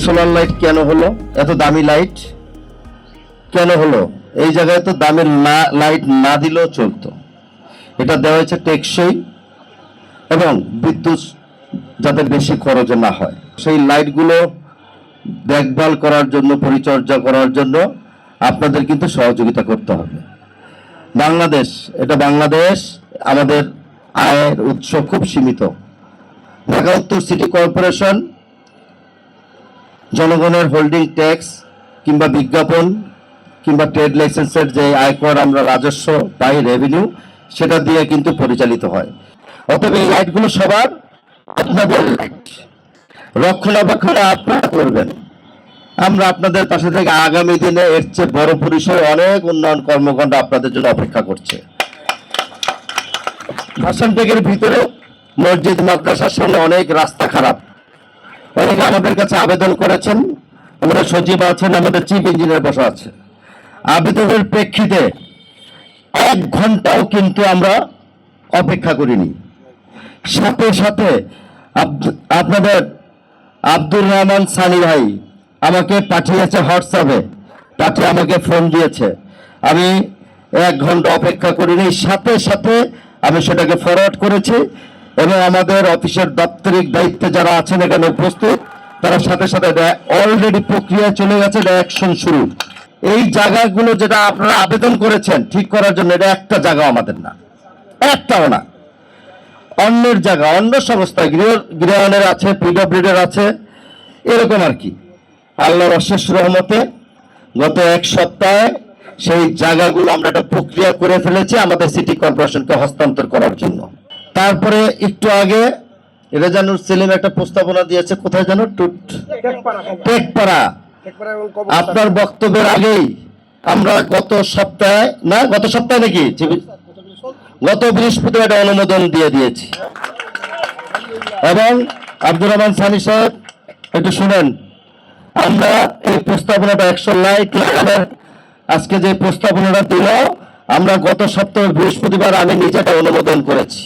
Solar light কেন হলো? এত দামি লাইট কেন হলো? এই জায়গায় তো দামের লাইট না দিলেও চলতো। এটা দেওয়া হয়েছে টেকসই এবং বিদ্যুৎ যাতে বেশি খরচে না হয়। সেই লাইটগুলো দেখভাল করার জন্য, পরিচর্যা করার জন্য আপনাদের কিন্তু সহযোগিতা করতে হবে। বাংলাদেশ, আমাদের আয়ের উৎস খুব সীমিত। ঢাকা উত্তর সিটি কর্পোরেশন জনগণের হোল্ডিং ট্যাক্স কিংবা বিজ্ঞাপন কিংবা ট্রেড লাইসেন্সের যে আয়কর আমরা রাজস্ব পাই, রেভিনিউ, সেটা দিয়ে কিন্তু পরিচালিত হয়। অতএব এই লাইটগুলো সবার আপনাদের লাইট, রক্ষণাবেক্ষণ আপনারা করবেন। আমরা আপনাদের পাশে থেকে আগামী দিনে এর চেয়ে বড় পরিসরে অনেক উন্নয়ন কর্মকাণ্ড আপনাদের জন্য অপেক্ষা করছে। ভাষণটেকের ভিতরে মসজিদ মাদ্রাসার সামনে অনেক রাস্তা খারাপ, অনেকে আমাদের কাছে আবেদন করেছেন। আমাদের সচিব আছেন, আমাদের চিফ ইঞ্জিনিয়ার বসা আছে। আবেদনের প্রেক্ষিতে 1 ঘন্টাও কিন্তু আমরা অপেক্ষা করিনি। সাথে সাথে আপনাদের আব্দুর রহমান সানি ভাই আমাকে পাঠিয়েছে হোয়াটসঅ্যাপে, পাঠিয়ে আমাকে ফোন দিয়েছে। আমি 1 ঘন্টা অপেক্ষা করিনি, সাথে সাথে আমি সেটাকে ফরওয়ার্ড করেছি এবং আমাদের অফিসের দাপ্তরিক দায়িত্বে যারা আছেন এখানে উপস্থিত, তারা সাথে সাথে অলরেডি প্রক্রিয়া চলে গেছে, অ্যাকশন শুরু। এই জায়গাগুলো যেটা আপনারা আবেদন করেছেন ঠিক করার জন্য, এটা একটা জায়গা আমাদের না, একটাও না, অন্যের জায়গা, অন্য সংস্থা, গৃহায়নের আছে, পিডব্লিউডির আছে, এরকম আর কি। আল্লাহর অশেষ রহমতে গত 1 সপ্তাহে সেই জায়গাগুলো আমরা একটা প্রক্রিয়া করে ফেলেছি আমাদের সিটি কর্পোরেশনকে হস্তান্তর করার জন্য। তারপরে একটু আগে রেজানুর সেলিম একটা প্রস্তাবনা দিয়েছে, কোথায় যেন, টেকপাড়া। আপনার বক্তব্যের আগেই আমরা গত সপ্তাহে নাকি গত বৃহস্পতিবার একটা অনুমোদন দিয়ে দিয়েছি। এবং আব্দুর রহমান সানি সাহেব একটু শুনেন, আমরা এই প্রস্তাবনাটা 100 লাইট লাগানোর আজকে যে প্রস্তাবনাটা দিল, আমরা গত সপ্তাহে বৃহস্পতিবার আমি নিজে একটা অনুমোদন করেছি।